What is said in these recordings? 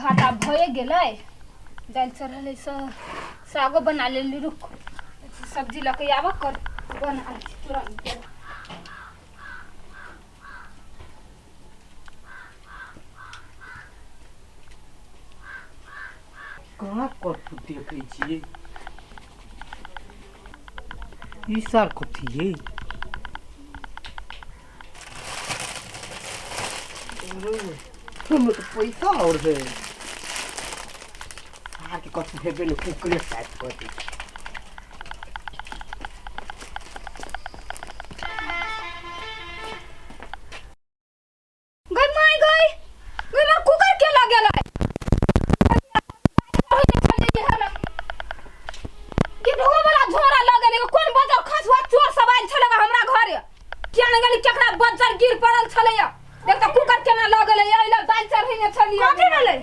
भात आब भए गेलै दालि चढ़ल सागो बना लेली रुक सब्जी लऽ के आबऽ कर बना तुरंत कहाँ कथू देखै छियै ई सार कथी है हमें तो पैसा और है सार के कथू हेबे ने कुकले टाइप कर दी गिर पड़ल छलैया देख त कुकर केना लगले एला दाल चढ़ैने छलिए कथि भेलै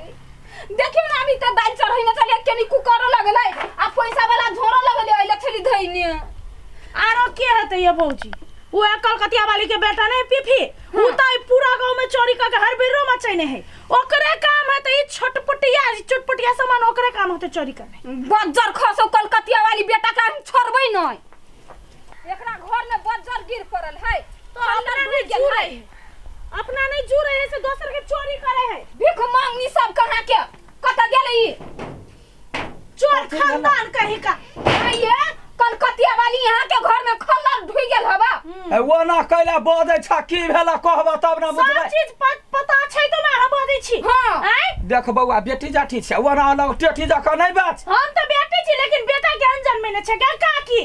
देखियो ना अभी त दाल चढ़ैने छलिए केनी कुकर लगले आ पैसा वाला झोरा लगले एला छली धइने आरो के हेतै ये बौजी वो कलकतिया वाली के बेटा नहीं पीफी वो त पूरा गांव में चोरी क के हर बिरो मचैने है ओकरे काम है त ई छोटपुटिया चुटपुटिया सामान ओकरे काम होते चोरी करने बज्जर खसो कलकतिया वाली बेटा का छोड़बै नहीं एकरा घर में बज्जर गिर पड़ल है तो अपना नहीं जुड़े है से दोसर के चोरी करे है भीख मांगनी सब कहां के कत गेलै ई चोर खानदान कहीं का ये कलकतिया वाली यहाँ के घर में खल्लर ढुई गेल हवा वो ना कैला बदे छ की भेला कहबा तब ना बुझबै सब चीज पता छै तो मैं बदै छी हां देख बौआ बेटी जाठी छै वो ना लग टेठी जका नहीं बात हम तो बेटी छी लेकिन बेटा के अंजन में न छै का काकी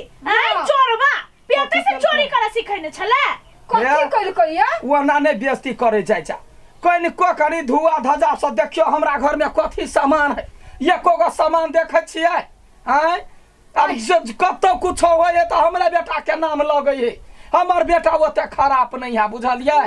चोरबा पेटे से चोरी करे सिखैने छले कथि कइल कइया वो ना नहीं बेइज्जती करे जाय जा कोई न को करी धुआ धजा से देखियो हमरा घर में कथि सामान है एको गो सामान देखे छियै हैं अब कतो कुछ होए तो हमरा बेटा के नाम लगे है हमर बेटा ओते खराब नहीं है बुझलिए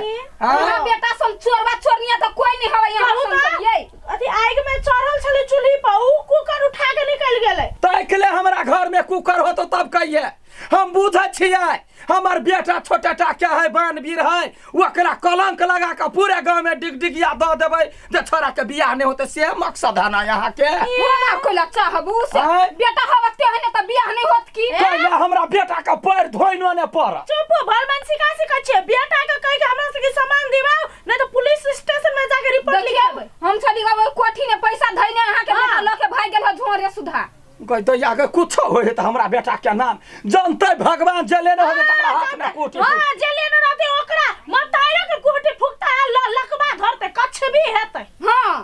हां बेटा सब चोरबा चोरनिया तो कोई नहीं हवे यहाँ समझलिए अथी आग में चढ़ल छले चूल्ही पर उ कुकर उठा के निकल गेलै तैकले हमरा घर में कुकर हो तो तब कहिए हम बुझै छियै हमर बेटा छोटाटा क्या है बानवीर है ओकरा कलंक लगा के पूरे गांव में डिगडिगिया द देबै जे छोरा के बियाह नहीं होते से मकसद है ना यहाँ के हमरा कोला चाहबू से बेटा हवते है न त बियाह नहीं होत की पहले हमरा बेटा का पैर धोइनो ने पड़ चुप भलमन सिखा छै बेटा के कह के हमरा से सामान दिवाओ नहीं तो पुलिस स्टेशन में जाके रिपोर्ट लिखाबे हम चली गबै कोठी ने पैसा धइने अहाँ के बेटा ल के भाग गेल झोरे सुधा कोई तो आगे कुछ होए तो हमरा बेटा के नाम जानते भगवान जले न होवे तकरा हाथ में कोठी हां जले न रहते ओकरा मताइरो के कोठी फुकता लकबा धरते कछ भी हेतै हां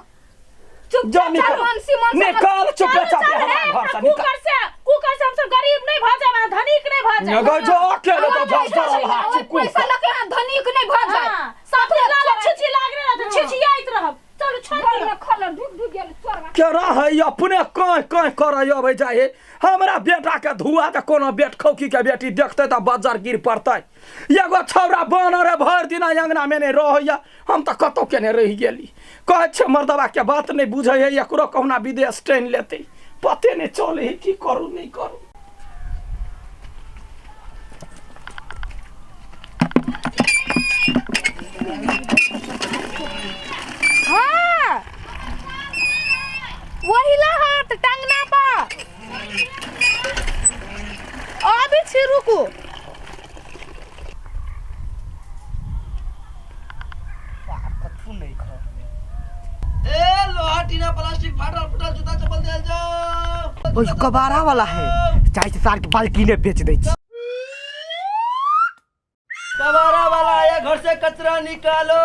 चुप निकाल चुप चाप हमरा घर से निकाल कुकर से हम सब गरीब नहीं भ जाए धनिक नहीं भ जाए नगो जो अकेले तो धरल हाथ चुप पैसा लके धनिक नहीं भ जाए साथ में लाल छिछि लागरे रह छिछियाइत रहब चलो छोड़ में खलर ढुक ढुक गेल चोरबा केरा है अपने कय करे अबै जाए हमरा बेटा के धुआ त कोनो बेट खौकी के बेटी देखते त बजार गिर पड़तै एगो छौरा बानर भर दिन अंगना में नहीं रहैया हम त कतो के नहीं रह गेली कहे छ मर्दवा के बात नहीं बुझै है एकरो कहना विदेश ट्रेन लेते पते नहीं चले है की करू नहीं करू हां वही ला हाथ टंगना पर अभी छी रुकू कथु नहीं खा ए लोहा टीना प्लास्टिक फाटल फुटल जूता चप्पल देल जाओ ओइ कबाड़ा वाला है चाहे से सार के बाल्टी ने बेच दै छी कबाड़ा वाला आया घर से कचरा निकालो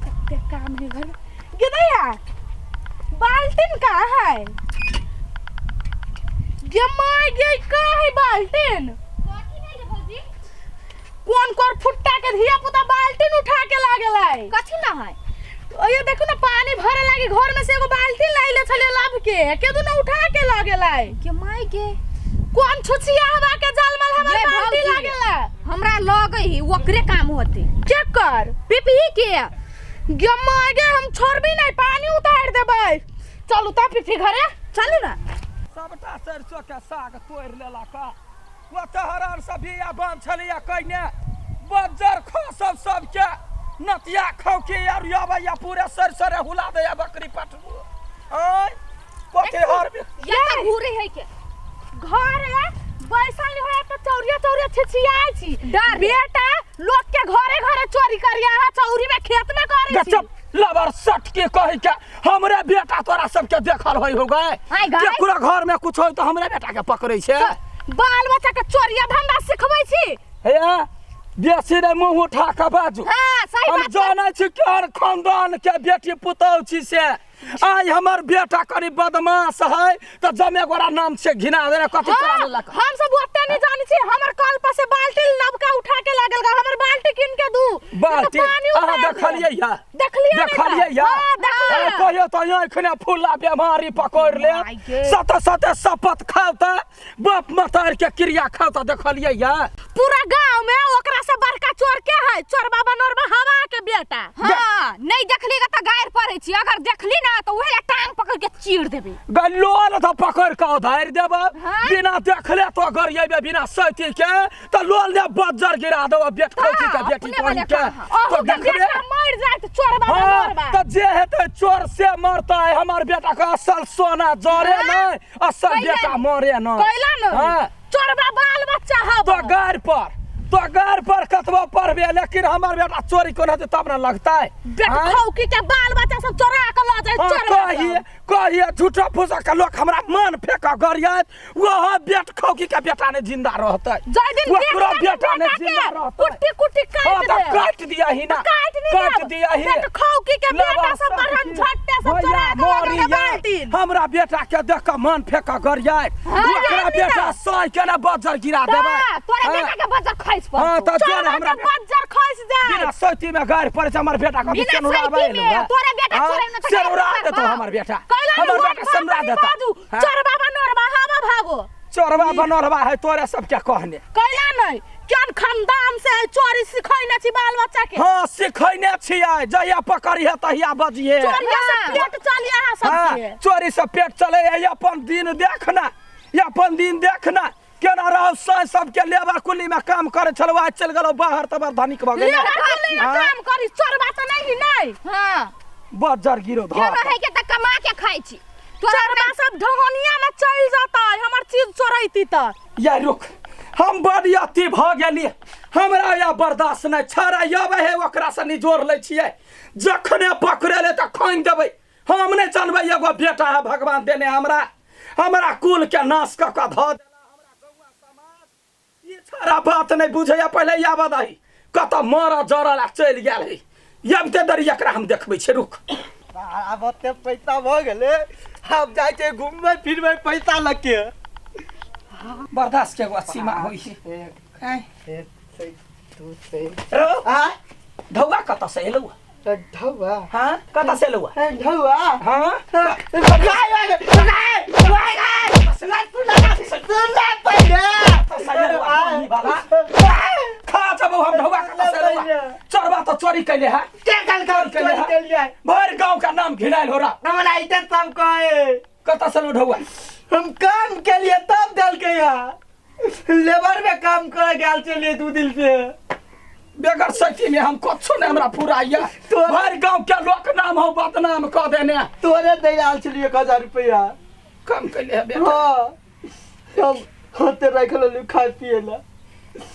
कते काम है घर गिदैया बाल्टीन कहाँ है जमाई गई का है बाल्टीन कथि नहीं रे भौजी कौन कर फुट्टा के धिया पुता बाल्टीन उठा के लागलै कथि ना है ओये देखो ना पानी भरे लागी घर में से एगो बाल्टीन लाइले छले लाभ के केदो ना उठा के लागलै के माई के कौन छुछिया हवा के जाल में हमर बाल्टी लागेला हमरा लगे ही ओकरे काम होते चेक कर पीपी के जमागे हम छोड़बी नहीं पानी उतार देबै चलू ता पीपी घरे चलू ना सबटा सरसों के साग तोड़ लेला का वो तहरार से भी या बन छलिया कइने बज्जर खो सब के नतिया खौकी यार याबा या पूरे सर सर हुला दे या बकरी पटबू आय कोके हर या घूरे है के घर है बैसल नहीं होया तो चौरिया चौरिया छिछियाई छी डर बेटा लोग के घरे घरे चोरी करिया है चौरी में खेत में करी छी गचप लबर सट के कहि के हमरे बेटा तोरा सबके देखल होई हो गए आय गाय। पूरा घर में कुछ होई तो हमरे बेटा के पकड़ै छै बाल बच्चा के चोरिया धंधा सिखबै छी हे बेसी रे मुंह उठा के बाजू हां सही हम बात जानै छी केहन खानदान के बेटी पुतौह छी से आय हमर बेटा करी बदमाश है तो जमे गोरा नाम से घिना दे कथि करा लेलक हम सब ओते नहीं जानि छी हमर कल पर से बाल्टी नबका उठा के लागल गा हमर बाल्टी किन के दू बाल्टी अहाँ देखलियै या देखलियै या कहियो तो आँखिने फूला बीमारी पकड़ ले सत सत शपथ खाओ त बाप मतार के क्रिया खाओ त देखलियै या पूरा गांव में ओकरा से बड़का चोर के है चोर बाबा नोरबा हवा के बेटा हां नहीं देखलीगा त गायर पड़ै छी अगर देखली ना तो उहे टांग पकड़ के चीर देबे गलोल तो पकड़ के उधार देब बिना देखले तो गरिएबे बिना सती के तो लोल ने बज्जर गिरा देब बेट खौकी के बेटी कोन के तो देखबे मर जात चोर बाबा नोरबा तो जे हेते चोर से मरता है हमार बेटा का असल सोना जरे नहीं असल बेटा मरे न कैला न चोरबा बाल बच्चा हब तो गार पर कतबो पढ़बे लेकिन हमार बेटा चोरी कोन हेते तब न लगता है बेटा खौकी के बाल बच्चा सब चोरा के ल जाय कहिए झूठा फूसा के लोग हमरा मन फेंका गरियत वह बेट खौकी के बेटा ने जिंदा रहते जय दिन ओकरा बेटा ने जिंदा रहते कुट्टी कुट्टी काट दे काट दिया ही ना काट दिया ही बेटा खौकी के बेटा सब बरन झट्टे सब चोरा के लगा बाल्टी हमरा बेटा के देख के मन फेंका गरियत ओकरा बेटा सही के ना बज्जर गिरा देबे तोरे बेटा के बज्जर खइस पर हां त जोर हमरा बज्जर खइस जाए बिना सती में गाड़ पर हमर बेटा का बिचन उड़ाबे तोरे बेटा चोरे न त से उड़ा दे तो हमर बेटा हमर बेटा समरा देता चोर बाबा नोरबा हवा भागो चोरबा बनोरबा है तोरे सब क्या कहने कैला नहीं केन खानदान से चोरी सिखैने छी बाल बच्चा के हां सिखैने छियै जहिया पकड़िए तहिया बजिए चोरिया से पेट चलिया है सबके चोरी से पेट चले है अपन दिन देखना अपन दिन देखना केना रहो सह सबके लेबर कुली में काम करे छलवा चल गेलो बाहर तब धनिक भ गेल लेबर कुली में काम करी चोरबा त नहीं हां बज्जर गिरो के रहे के त कमा के खाइ छी चोरबा सब ढोनिया में चल जाता है हमर चीज चोरैती त या रुक हम बड़ी अति भ गेली हमरा या बर्दाश्त नहीं छरा यबे है ओकरा से निजोर ले छियै जखने पकड़े ले त खोइन देबै हम नहीं जानबै एगो बेटा है भगवान देने हमरा कुल के नाश क ध देला हमरा गौवा समाज ई छरा बात नहीं बुझैया पहले याद आई कत मरा जरला चल गेल है यब ते दरी एकरा हम देखबै छै रुक अब ओते पैसा भ गेले अब जाय छै घुमबै फिरबै पैसा लके बर्दाश्त के एगो सीमा होइ छै आ धौआ कत से एलौ ढौआ हां कत से एलौ ढौआ हां चोरबा तो चोरी कैले है भर गांव का नाम घिनाइल हो रहा हमरा इधर सब कहे कत से ढौआ हम काम के लिए तब दल के लेबर में काम करे गेल चलिए 2 दिन से बेगर सखी में हम कुछ नहीं हमरा पूरा या भर गांव के लोग नाम हो बदनाम क देने तोरे दे आल चलिए 1000 रुपया कम कैले है बेटा हां हम होते रख लो खाए पिए ला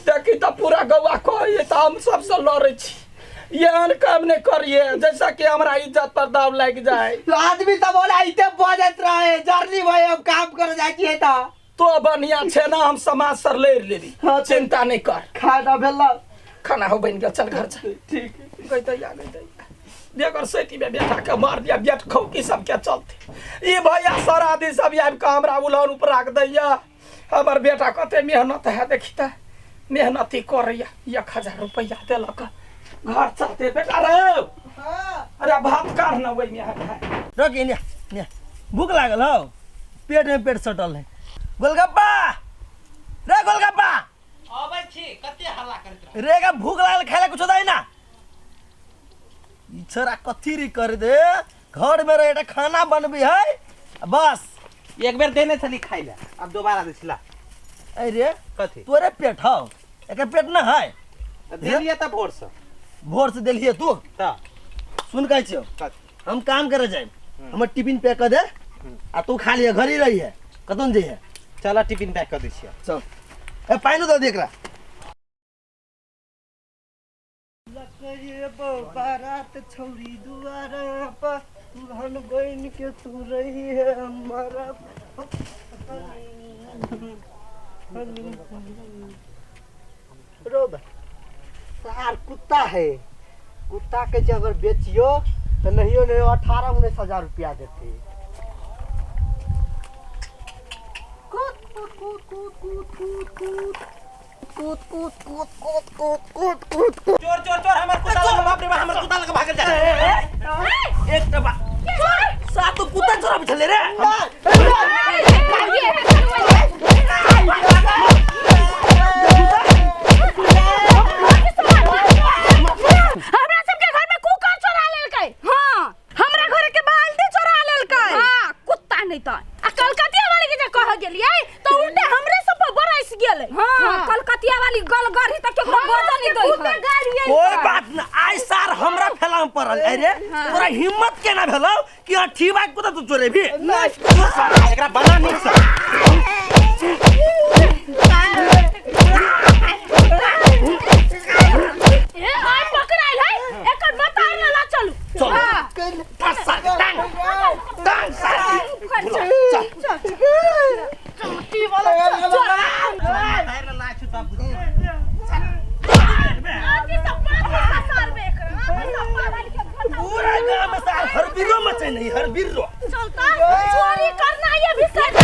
देखी तो पूरा गौवा कहिए तो हम सबसे लड़े छी ये काम नहीं करिए जैसा कि हमरा इज्जत पर दाव लग जाए आदमी तो बोला इते बजत रहे जर्नी भाई हम काम कर जाय छिए त तो बढ़िया छे ना हम समाज सर ले लेली चिंता नहीं कर खाना भेला खाना हो बन गया चल घर चल ठीक गई बेगर सैती में बेटा के मार दिया बेट खौकी सब के चलते ये भैया सारा दिन सब आबि के हमरा उलान ऊपर राख दैया हमर बेटा कते मेहनत है देखी मेहनती करैया 1000 रुपया देलक घर चलते बेटा रे अरे भात काढ़ न वही में है रख ने भूख लागल हो पेट में पेट सटल है गोलगप्पा रे गोलगप्पा आबै छी कते हल्ला करत रे का भूख लागल खाइला कुछ दाई ना ई छोरा कथी री कर दे घर में रहे खाना बनबी है बस एक बेर देने छली खाइला अब दोबारा देछला अरे कथी तोरे पेट हौ एकर पेट ना है देलिए त भोर से भोर से देलिए तू ता सुन कहै छियो हम काम करे जाए हमर टिफिन पैक कर दे आ तू खा लिए घर ही रही है कतन जइहे चला टिफिन पैक कर दै छियै चल ए पानी दे एकरा बारात छौरी दुआरा पर धन बन के तू रही है हमारा रोब सार कुत्ता है कुत्ता के जब अगर बेचियो तो नहीं 18-19 हजार रुपया देते कूद कूद कूद कूद कूद कूद कूद कूद कूद कूद कूद कूद कूद कूद चोर चोर चोर हमर कुत्ता लग बाप रे बाप हमर कुत्ता लग भागल जा एक टबा सात तो कुत्ता चोरा बिछले रे हमरा सबके घर में कुकर चोरा लेलकै हां हमरा घर के बाल्टी चोरा लेलकै हां कुत्ता नहीं त आ कलकतिया वाली के जे कह गेलियै तो उल्टे हमरे सब पर बरस गेलै हां कलकतिया वाली गल गढ़ी तक केकरो बोझा नहीं दै है कोई बात न आई सार हमरा फैलाम पड़ल अरे तोरा हिम्मत केना भेलौ कि अठी बात कुत्ता तू चोरे भी एकरा बना नीक से ए आइ पकड़ाइल है एकर बताइ ना ला चलू चल फसा टांग टांग सार टी वाला चोरा बाहर ना छु तब आगे सब पास मारबे एकरा पूरा गांव में सार हर बिरो मचे नहीं हर बिरो चलता चोरी करना ये भी सच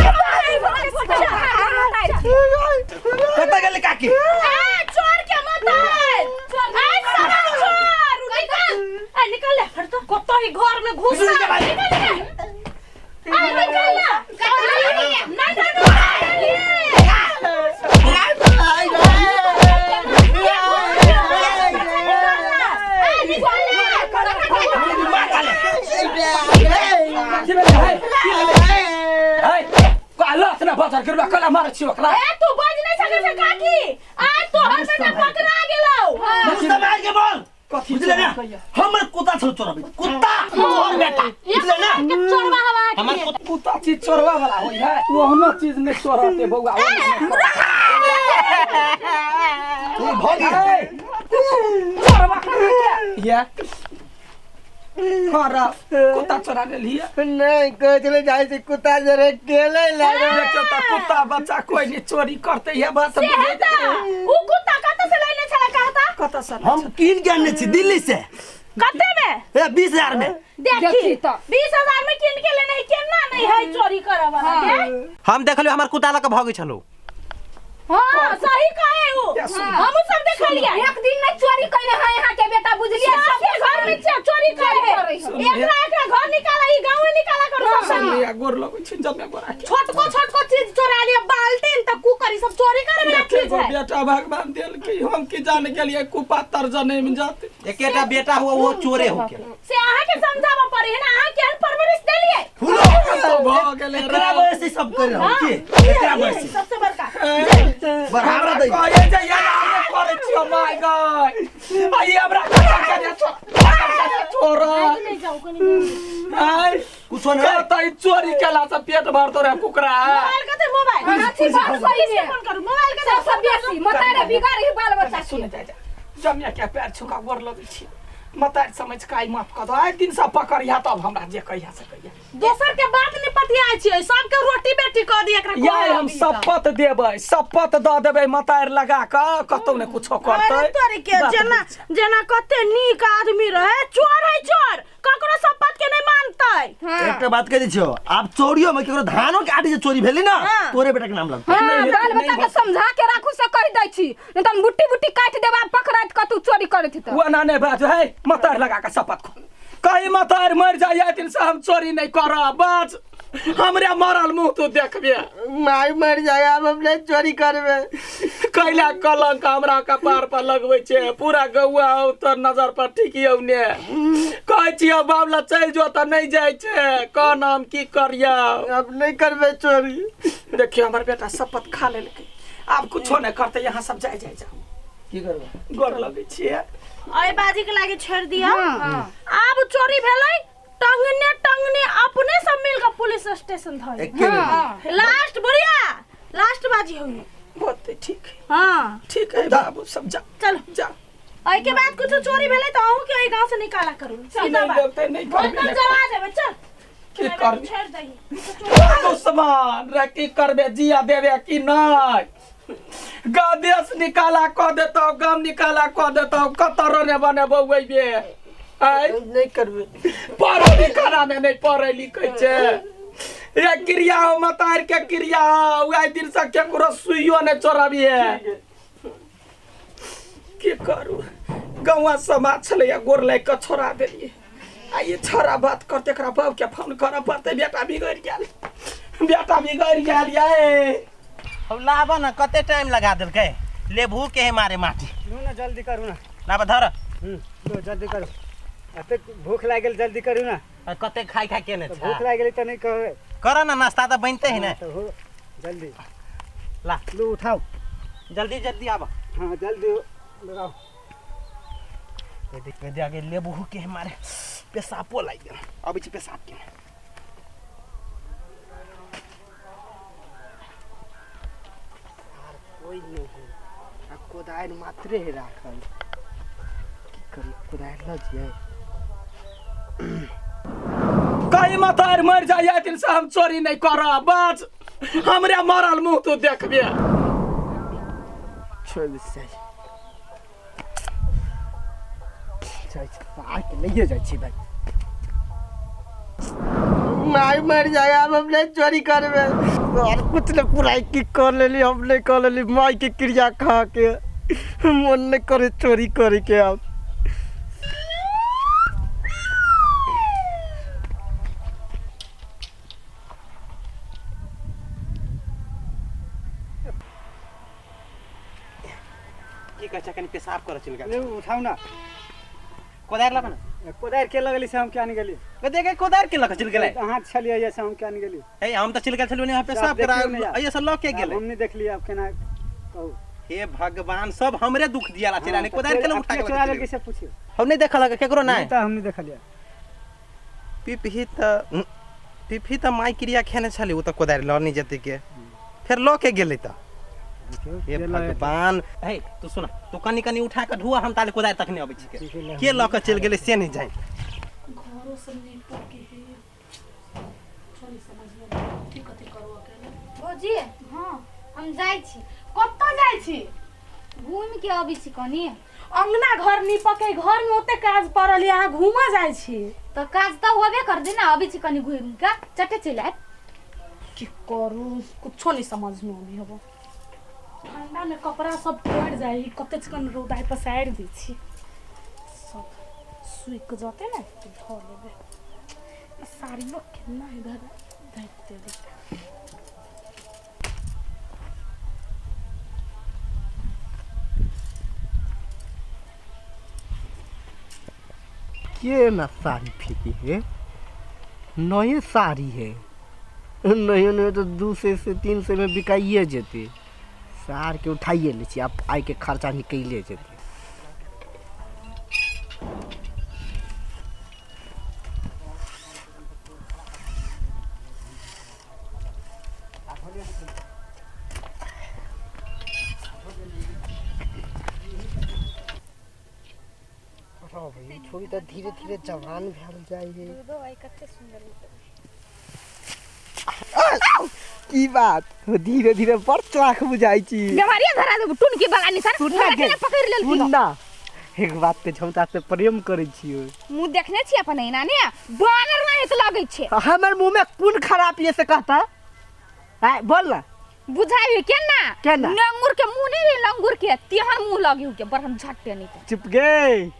कत गेले काकी ए चोर के मत आए ए सारा चोर निकल ए निकल ले हट तो कतो ही घर में घुस निकल के भाई। निकल बाजार करबा कला मार छियो ओकरा ए तू बज नहीं सके से काकी आज तो हम बेटा पकड़ा गेलौ मुझसे मार के बोल कथी बुझले ना हमर कुत्ता छौ चोरबे कुत्ता चोर बेटा बुझले ना चोरवा हवा हमर कुत्ता चीज चोरवा वाला होई है ओहनो चीज नहीं चोरते बौआ तू भोगी चोरवा ये हां कुत्ता चोरा ले लिया नहीं कोई चले जाए से कुत्ता जरे केले लगे देखो त कुत्ता बच्चा कोई नहीं चोरी करते है बात से हेता उ कुत्ता कत से लेने चला कहता कत से हम कीन के आने छी दिल्ली से कते में ए 20000 में देखी तो 20000 में किन के लेने केना नहीं है चोरी करे वाला के हम देखलियो हमर कुत्ता लग भागै छलो हां सही कहे उ हम सब देखलिए एक दिन में चोरी कइले है यहाँ के बेटा बुझलिए सबके घर में चोरी करे है एकरा घर निकाला ई गांव निकाला करो सब ये गोर लगै छै जब में गोरा छोट को चीज चोरा लिया बाल्टीन त कुकर ई सब चोरी करे में ठीक है बेटा भगवान देल कि हम की जाने के लिए कुपातर जने में जाते एकेटा बेटा हुआ वो चोरे हो के से आहा के समझावा पड़ी है ना आहा के परवरिश देलिए फूलो तो भ गेले एकरा वजह से सब कर रहा हूं की एकरा वजह से सबसे बड़का बराबर दे कहे जे या नाम करे छियो माय गॉड आई हमरा कथा के छोरा नहीं जाओ कनी आई कुछ नहीं तई चोरी केला से पेट भरतो रे कुकरा मोबाइल कते मोबाइल अच्छी बात सही है फोन करू मोबाइल कते सब बेसी मतारे बिगाड़ ही बाल बच्चा सुन जा जमिया के पैर छुका गोर लगै छी मतार समझ काई माफ क दो आइ दिन से पकड़िया तब हमरा जे कहिया से कहिया दोसर के बात नहीं पतियाय छियै सबके रोटी बेटी क दी एकरा यार हम शपथ देबै शपथ द देबै मतार लगा क कतौ ने कुछो करतै अरे तोरी के जना जना कते नीक आदमी रहे चोर है चोर ककरो शपथ के नहीं मानतै एकटा बात कह दी छियो आप चोरियो में केकरो धानो के आटी जे चोरी भेली ना तोरे बेटा के नाम लगतै हां बाल बच्चा के समझा के राखू से कह दै छी नहीं त बुट्टी बुट्टी काट देबा पकड़ात क तू चोरी करत त वो ना नहीं बात है मतार लगा के शपथ खो कहीं मतार मर जाए दिन से हम चोरी नहीं करब बस हमरे मरल मुंह तू देखबे माय मर जाए अब अपने चोरी करबे कैला कलंक हमरा कपार पर लगबै छै पूरा गौआ तो नजर पर ठिकियौ ने कहै छियै बाबला चल जो त नहीं जाय छै का नाम की करिया अब नहीं करबे चोरी देखियो हमर बेटा शपथ खा लेलकै आब कुछो नहीं करते यहाँ सब जाए जाओ की करबे गोर लगै छियै आई बाजी के लागे छोड़ दिया अब चोरी भेलै टंगने अपने सब मिल के पुलिस स्टेशन धइ एके में लास्ट बढ़िया लास्ट बाजी होई बहुत ठीक है हां ठीक है बाबू सब जा चलो जा आई के बाद कुछ चोरी भेलै त आहू के गांव से निकाला करू सीधा बात नहीं बोल कर जवा देबे चल की कर छोड़ दही तो समान रे की करबे जिया देबे कि नहीं गदेश निकाला क देतो गम निकाला क देतो कतरो ने बने बउइबे आई नहीं करबे पढ़े लिखा में नहीं पढ़े लिखे छे ये क्रिया हो मतार के क्रिया हो आई दिन से केकरो सुइयो ने चोराबी है की करू गौवा समाज छले गोर लाग के छोड़ा देलिए आ ये छोरा बात करते एकरा बाप के फोन कर पड़ते बेटा बिगड़ गेल ये अब लाबो न कते टाइम लगा देलकै लेबू के है मारे माटी नु ना जल्दी करू ना लाबा धर लो जल्दी करू अते भूख लागल जल्दी करू ना कते खाई खाई के ने भूख लागल त नहीं कहबे कर ना नाश्ता त बनते है ना तो हो जल्दी ला लो उठाओ जल्दी जल्दी आबा हां जल्दी लगाओ देख दे आगे लेबू के है मारे पेशाबो लाग गेल अबै छी पेशाब के कोई नहीं है आ कोदार मात्रे है राखल की करी कोदार ल जिए कहीं मतार मर जाए दिन से हम चोरी नहीं करा बस हमरे मरल मुंह तो देखबे छोड़ दे से आके ले जाय छी भाई मार मर जाए अब हम नहीं चोरी करबे और कुछ न पुराई की कर लेली हम नहीं कर लेली माई के क्रिया खा के मन नहीं करे चोरी करे के अब की कहै छ कनी पेशाब कर चल गेल ले उठाओ ना कोदार लाबा ना कोदार के लगली से हम क्या नहीं गेली कते के कोदार के लक चल गेलै हाथ छलिए ऐसे हम क्या नहीं गेली ए हम त चल गेल छलु यहाँ पेशाब करा ऐसे से लक के गेलै हमने देख लिया अब केना कहू हे भगवान सब हमरे दुख दियाला चला ने कोदार के उठा चोरा के लगे से पूछियो हम नहीं देखल केकरो ना तो हमने देख लिया पिपही त माई क्रिया खेने छली उ त कोदार ल नहीं जते के फिर ल के गेलै त हे भगवान हे तू सुन तू कनी कनी उठा के धुआ हम ताले कोदार तक नहीं आबै छी के ल के चल गेलै से नहीं जाय घरों से नीपो के है छोरी समझ में की कथि करू अकेले भौजी हां हम जाई छी कत्ता जाय छी घूम के आबी छी कनी अंगना घर नीपा के घर में ओते काज पड़ल यहाँ घूमा जाय छी तो काज तो होबे कर दे ना अभी छी कनी घूम के चटे चले की करू कुछो नहीं समझ में आबी हबो ठंडा में कपड़ा सब पड़ जाई कते चिकन रोदाई पर साइड दी छी सब सुइक जाते ना तो धो लेबे ई साड़ी लोग केना इधर देखते देखते के ना साड़ी फेंकी है नए साड़ी है नहीं नहीं तो 200 से 300 में बिकाइए जेते सार के उठाइए ले छी आप आइ के खर्चा निकले जेते भाई छोरी तो धीरे धीरे जवान भेल जाए है की बात धीरे धीरे बड़ चाख बुझाई छी बेमारिया धरा दे टुन के बगानी सर सुनना के पकड़ लेल की सुनना एक बात पे झमता से प्रेम करे छियो मुंह देखने छी अपन एना ने बानर नहीं तो लागै छे हमर मुंह में कौन खराब ये से कहता है बोल ना बुझाई केना केना? लंगूर के मुंह नहीं लंगूर के तिहन मुंह लगी के बरहम झट्टे नहीं तो चुप गे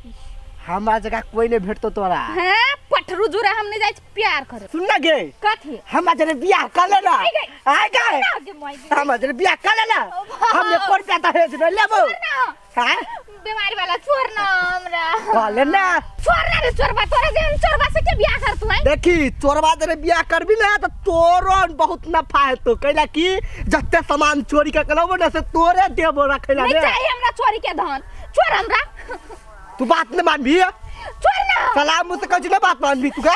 हमारा जगह कोई नहीं भेटतो तोरा हैं पठरू जुरा हम नहीं जाय छी प्यार करे सुन ना गे कथि हम जरे बियाह कर लेना आई गई। आ गए आगे मोई गई। हम जरे बियाह कर लेना हमने कोन पैसा भेज दे लेबो हां बीमारी वाला छोड़ ना हमरा कर लेना छोड़ ना रे चोरबा तोरे जे चोरबा से के बियाह कर तू है देखी तोरबा जरे बियाह करबी ना तो तोरो बहुत नफा है तो कैला की जत्ते सामान चोरी के करबो ना से तोरे देबो रखैला नहीं रे चाहिए हमरा चोरी के धन छोड़ हमरा तू बात न मान भी छोड़ ना सलाम मुझसे कहीं ना बात मान भी तू का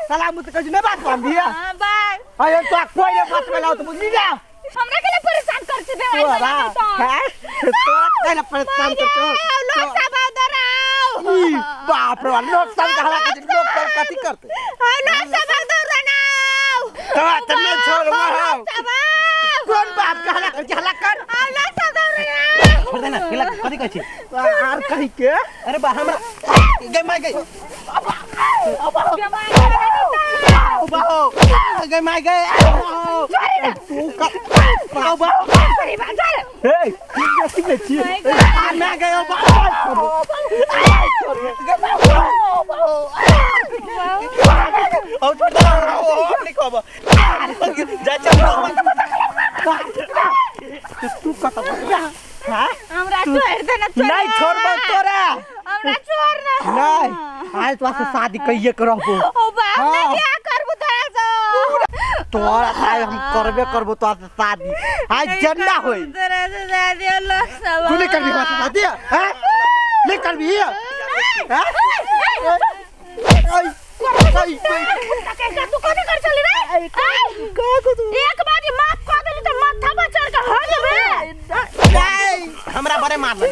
सलाम मुझसे कहीं ना बात मान भी हां बाय अरे तो कोई ना बात में लाओ तो मुझे ना हमरा के लिए परेशान करते बे तोरा तोरा कहना परेशान करते लोग सब दराओ बाप रे लोग सब कहला के लोग सब कथी करते लोग सब दराओ तो नहीं छोड़ मारो कौन बात कहला के हला कर लोग सब दराओ छोड़ देना केला कथी कहै छी यार कहि के अरे बा हमरा गई माय गई बाहो गई माय गई तू का बाहो परिवार चल ए किसी में छी मैं गई बाहो ओ छोटा ओ लिखो बा जा चल तू कत हां हमरा छोड़ दे ना नहीं छोड़बो तोरा हमरा छोड़ ना नहीं आज तो शादी कहिए करबो ओ बा मैं क्या करबो तोरा से तोरा साथ हम करबे करबो तो आज शादी आज जन्ना होई तोरा से शादी लोग सब तू नहीं करबी बात शादी हैं नहीं करबी हैं तू कोने कर चली रे एक बार ये माफ कर देली तो माथा पर चढ़ के हो जेबे हमरा बड़े मार लगे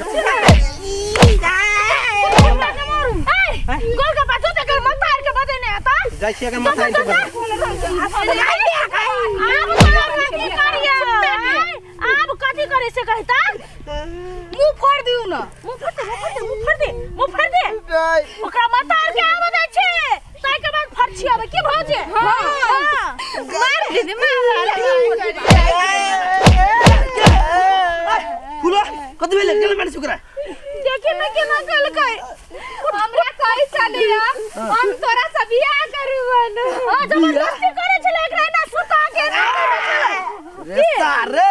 गोल का पाछू ते कर मत मार के बजे ने आता जाय छी अगर मत अब कथी करे से कहता मुंह फोड़ दियो ना मुंह फोड़ दे ओकरा मतार के आवे जाय छे ताई के बाद फरछी आवे की भौजे हां मार दे मार फुला कथि भेले केले माने सुकरा देखे मैं के ना कल कई हमरा कई चलिया हम तोरा से बियाह करबन जबरदस्ती करे छले एकरा ना सुता के ना रे सारे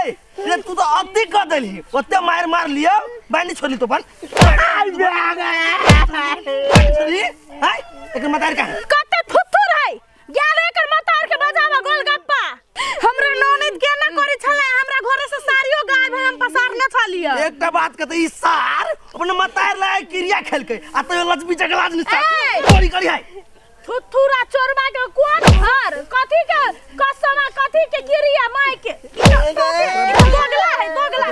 रे तू तो अति कर देली ओते मार मार लियो बानी छोली तो बन आई छोली हाय एक मतार का कते थुथुर है गेल एकर मतार के बजावा गोलगप्पा हमरा ननद के ना करे छले हमरा घरे से सारियो गाय भे हम पसार न छलिए एकटा बात कहते ई सार अपने मतार लाए क्रिया खेल के आ तो लक्ष्मी जगलाज निस्ता चोरी करी है थुथुरा चोरबा के कोन घर कथी के कसमा कथी के गिरिया माय के दोगला है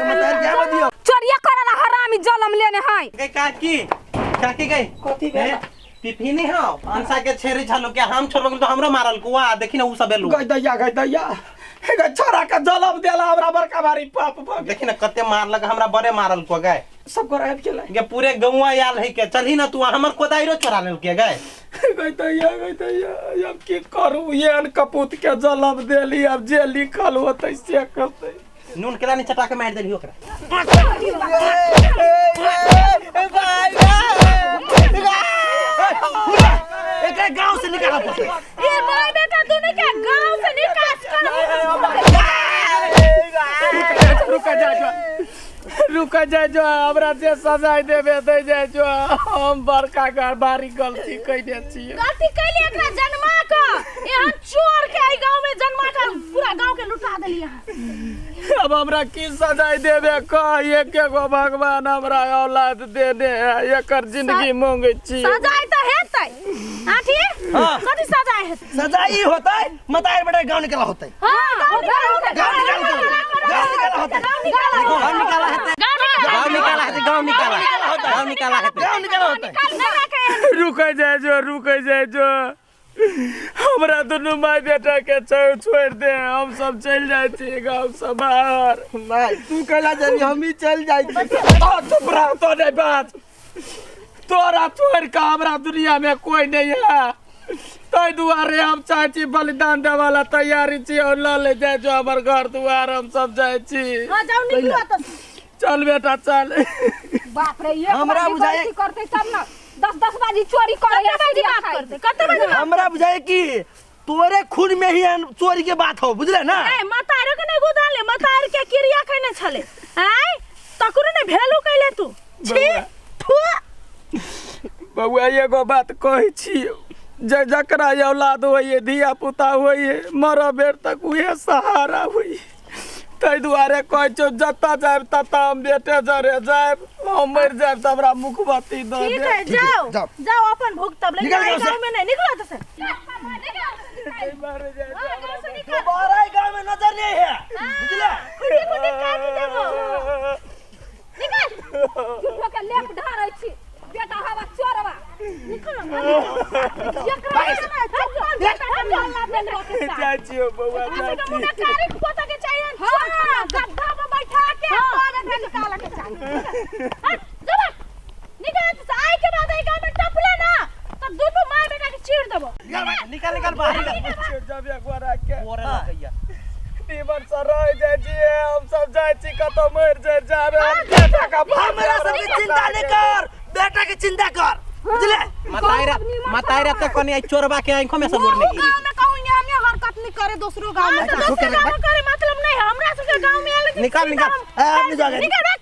मतार क्या बदियो चोरिया करला हरामी जलम लेने है गई काकी गई कथी गई पिपी नहीं हो अंसा के छेरी छालो के हम छोड़ब तो हमरो मारल कुआ देखि ना उ सब बेलु गई दैया हे छोरा का जलम देला हमरा बड़का भारी पाप भग देखि ना कते मार लग हमरा बड़े मारल को गए सब कर आब गेलै के पूरे गौवा आयल है के चलही ना तू हमर कोदाइरो चोरा लेल के गए गई दैया अब की करू ये अन कपूत के जलम देली अब जे लिखल होतै से करतै नून केला नहीं चटा के मार देली ओकरा एक गांव से निकाला पड़े ये माय बेटा दोनों के गांव से निकास रुक जा जो हमरा से सजाय देबे दे जा जो हम बड़का घर बारी गलती कइने छियै गलती कैली एकरा जन्मा के यहाँ चोर के आई गांव में जन्मा के पूरा गांव के लुटा देली यहाँ अब हमरा की सजाय देबे कह एक गो भगवान हमरा औलाद देने है एकर जिंदगी मांगे छी सजाए तो हेतै आठी कथी सजाए हेतै सजा ई होतै मतार बेटा गांव निकाला होतै हां गांव निकाला होतै गांव निकाला है गांव निकाला है रुक जाए जो हमरा दोनों माय बेटा के छोड़ दे हम सब चल जाए छी गांव से बाहर नहीं तू कहला जानी हम ही चल जाई चुप रह तो नहीं बात तोरा छोड़ के हमरा दुनिया में कोई नहीं है तै दुआरे हम चाहे छी बलिदान दे वाला तैयारी छी और ल ले जाए जो हमर घर दुआर हम सब जाए छी हां जाओ निकलो तो चल बेटा चल बाप रे ये हमरा बुझाए करते तब ना 10 बाजी चोरी करे बात करते कते बजे हमरा बुझाए कि तोरे खून में ही चोरी के बात हो बुझले ना ए मतारो के नहीं गुदाले मतार के क्रिया कने छले आय तकुरे ने भेलू कैले तू छी थू बउआ एगो बात कहै छी जकरा औलाद होइए धिया पुता होइए मर बेर तक उहे सहारा होइए ताहि दुआरे कहै छौ जतऽ जाएब ततऽ हम बेटे जरे जाएब हम मरि जाएब तऽ हमरा मुखबत्ती दऽ ठीक दे है जाओ जाओ। जाओ अपन भूख तब लेकिन निकल आई जाओ गांव में नहीं निकलो तो से दोबारा गांव में नजर नहीं है बुझले खुदी खुदी काट देबो निकल झूठो के लेप ढारै छी बेटा हवा चोरवा निकल एकरा ना चप्पल बेटा चल्ला देन रखे चाचियो बौआ ऐसे के मुंह में कारी पोता के चाहिए हां गद्दा पे बैठा के तोरे के निकाल के चाहिए जब निकल तो आए के बाद आई गांव में टपले ना तो दोनों मार बेटा के चीर देबो निकाल निकाल बाहर जब एक बार आके ओरे लगैया निमन से रह जाइ छियै हम सब जाइ छी कतौ मरि जाइ जाबे हम बेटा का हमरा सबके चिंता नहीं कर बेटा की चिंता कर बुझले मतायरा तक कनी चोरबा के आंखों में सब उड़ने गिरी गांव में कहूं यहाँ में हरकत नहीं करे दूसरो गांव में दूसरो गांव में करे मतलब नहीं हमरा सबके गांव में आले निकाल निकाल अपनी जगह निकाल